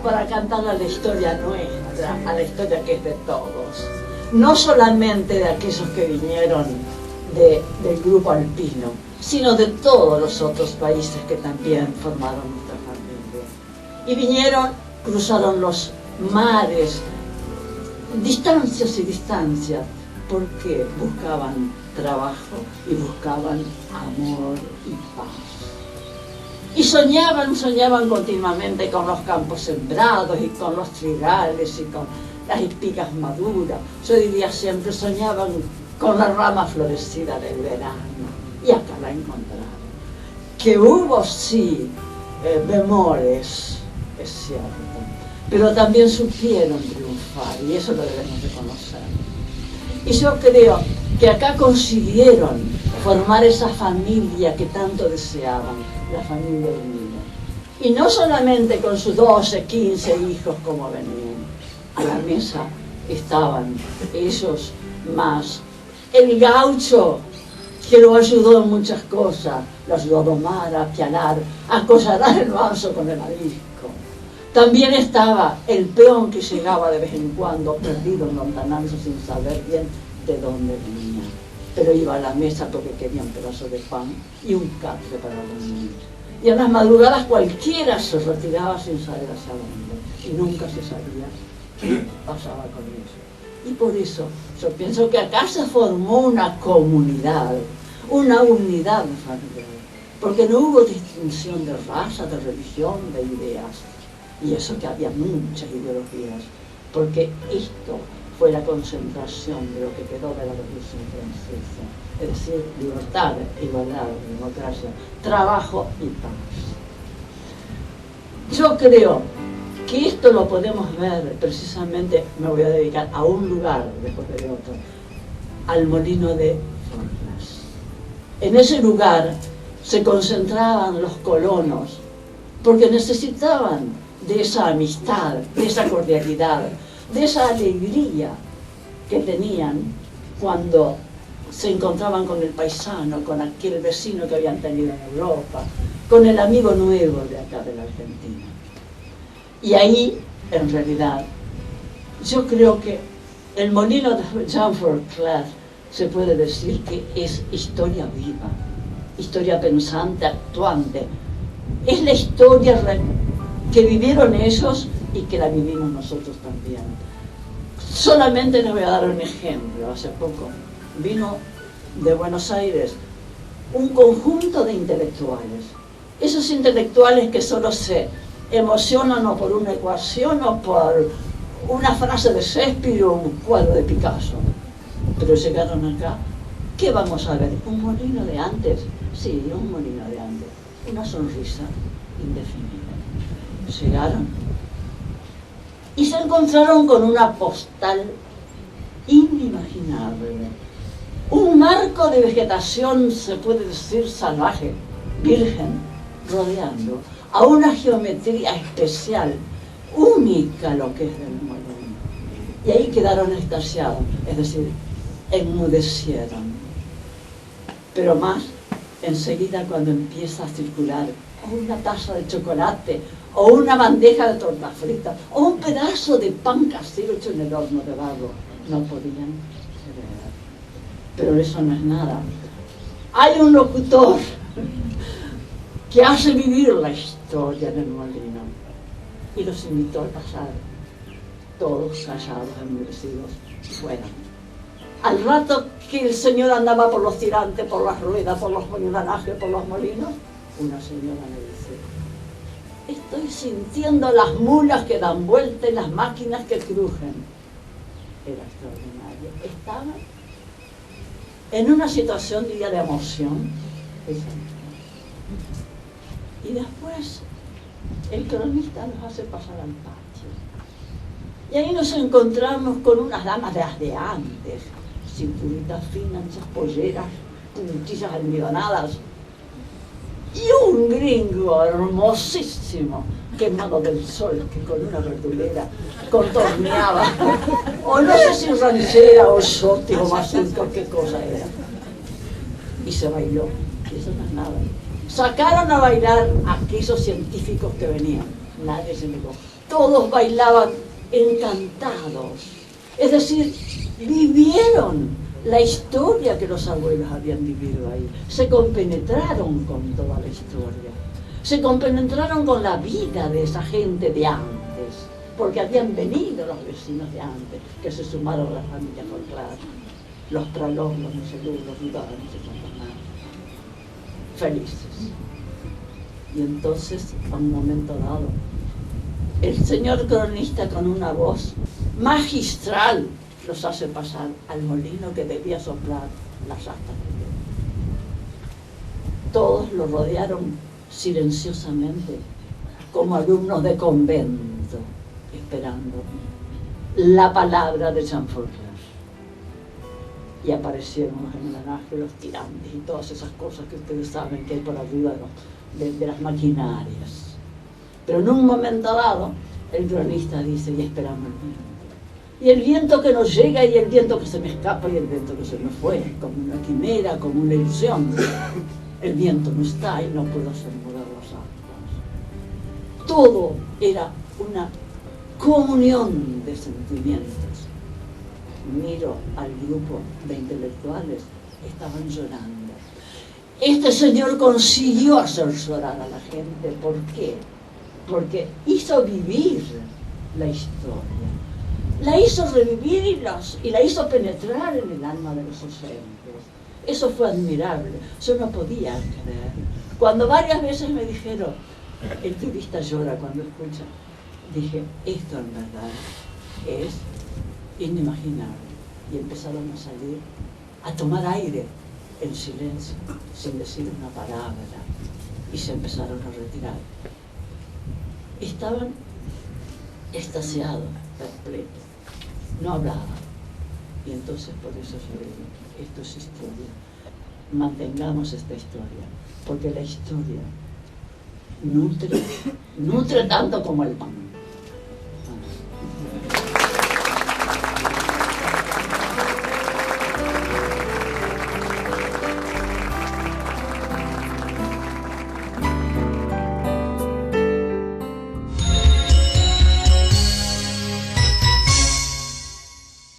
para cantar a la historia nuestra, a la historia que es de todos. No solamente de aquellos que vinieron del grupo alpino, sino de todos los otros países que también formaron nuestra familia. Y vinieron, cruzaron los mares, distancias y distancias, porque buscaban trabajo y buscaban amor y paz. Y soñaban continuamente con los campos sembrados y con los trigales y con las espigas maduras. Yo diría siempre, soñaban con la rama florecida del verano. Y acá la encontraron. Que hubo, sí, bemoles, es cierto, pero también supieron triunfar, y eso lo debemos reconocer. Y yo creo que acá consiguieron formar esa familia que tanto deseaban, la familia unida. Y no solamente con sus 12, 15 hijos como venían. A la mesa estaban ellos más. El gaucho, que lo ayudó en muchas cosas, lo ayudó a domar, a apialar, a collarar el vaso con el arisco. También estaba el peón que llegaba de vez en cuando, perdido en lontananza sin saber bien de dónde venía. Pero iba a la mesa porque quería un pedazo de pan y un catre para los niños. Y en las madrugadas cualquiera se retiraba sin saber hacia dónde. Y nunca se sabía qué pasaba con eso. Y por eso yo pienso que acá se formó una comunidad, una unidad familiar. Porque no hubo distinción de raza, de religión, de ideas. Y eso que había muchas ideologías. Porque esto fue la concentración de lo que quedó de la Revolución Francesa, es decir, libertad, igualdad, democracia, trabajo y paz. Yo creo que esto lo podemos ver precisamente, me voy a dedicar a un lugar después de otro, al molino de Fornas. En ese lugar se concentraban los colonos porque necesitaban de esa amistad, de esa cordialidad, de esa alegría que tenían cuando se encontraban con el paisano, con aquel vecino que habían tenido en Europa, con el amigo nuevo de acá de la Argentina. Y ahí, en realidad, yo creo que el molino de Jean Forclaz se puede decir que es historia viva, historia pensante, actuante. Es la historia que vivieron ellos y que la vivimos nosotros también. Solamente les voy a dar un ejemplo. Hace poco vino de Buenos Aires un conjunto de intelectuales. Esos intelectuales que solo se emocionan o por una ecuación o por una frase de Shakespeare o un cuadro de Picasso. Pero llegaron acá. ¿Qué vamos a ver? ¿Un molino de antes? Sí, un molino de antes. Una sonrisa indefinida. Llegaron y se encontraron con una postal inimaginable. Un marco de vegetación, se puede decir, salvaje, virgen, rodeando a una geometría especial, única lo que es del molino. Y ahí quedaron extasiados, es decir, enmudecieron. Pero más, enseguida cuando empieza a circular una taza de chocolate, o una bandeja de torta frita, o un pedazo de pan casero hecho en el horno de barro, no podían creer. Pero eso no es nada. Hay un locutor que hace vivir la historia del molino y los invitó a pasar, todos callados, enmudecidos, fuera. Al rato que el señor andaba por los tirantes, por las ruedas, por los engranajes, por los molinos, una señora le dice: estoy sintiendo las mulas que dan vuelta y las máquinas que crujen. Era extraordinario. Estaban en una situación, diría, de emoción. Y después el cronista nos hace pasar al patio. Y ahí nos encontramos con unas damas de las de antes, cinturitas finas, esas polleras, puntillas almidonadas, y un gringo hermosísimo, quemado del sol, que con una verdulera contorneaba, o no sé si ranchera o shoti o mazurca, qué cosa era. Y se bailó, y eso no es nada. Sacaron a bailar a aquellos científicos que venían, nadie se negó. todos bailaban encantados. Es decir, vivieron la historia que los abuelos habían vivido ahí. Se compenetraron con toda la historia. Se compenetraron con la vida de esa gente de antes, porque habían venido los vecinos de antes, que se sumaron a la familia folclórica, los Pralós, los Miselú, los Rudá, no sé cuántos más, felices. Y entonces, a un momento dado, el señor cronista, con una voz magistral, los hace pasar al molino que debía soplar las astas de viento. Todos lo rodearon silenciosamente, como alumnos de convento, esperando la palabra de Jean Folklore. Y aparecieron los engranajes, los tirantes y todas esas cosas que ustedes saben que hay por arriba de las maquinarias. Pero en un momento dado, el cronista dice, y esperamos el viento. Y el viento que nos llega, y el viento que se me escapa, y el viento que se me fue, como una quimera, como una ilusión. El viento no está y no puedo hacer mover las astas. Todo era una comunión de sentimientos. Miro al grupo de intelectuales, estaban llorando. Este señor consiguió hacer llorar a la gente. ¿Por qué? Porque hizo vivir la historia. La hizo revivir y la hizo penetrar en el alma de los oyentes. Eso fue admirable. Yo no podía creer. Cuando varias veces me dijeron, el turista llora cuando escucha, dije, esto en verdad es inimaginable. Y empezaron a salir, a tomar aire en silencio, sin decir una palabra, y se empezaron a retirar. Estaban extasiados, perplejos, no hablaban. Y entonces por eso yo digo, esto es historia. Mantengamos esta historia, porque la historia nutre tanto como el pan.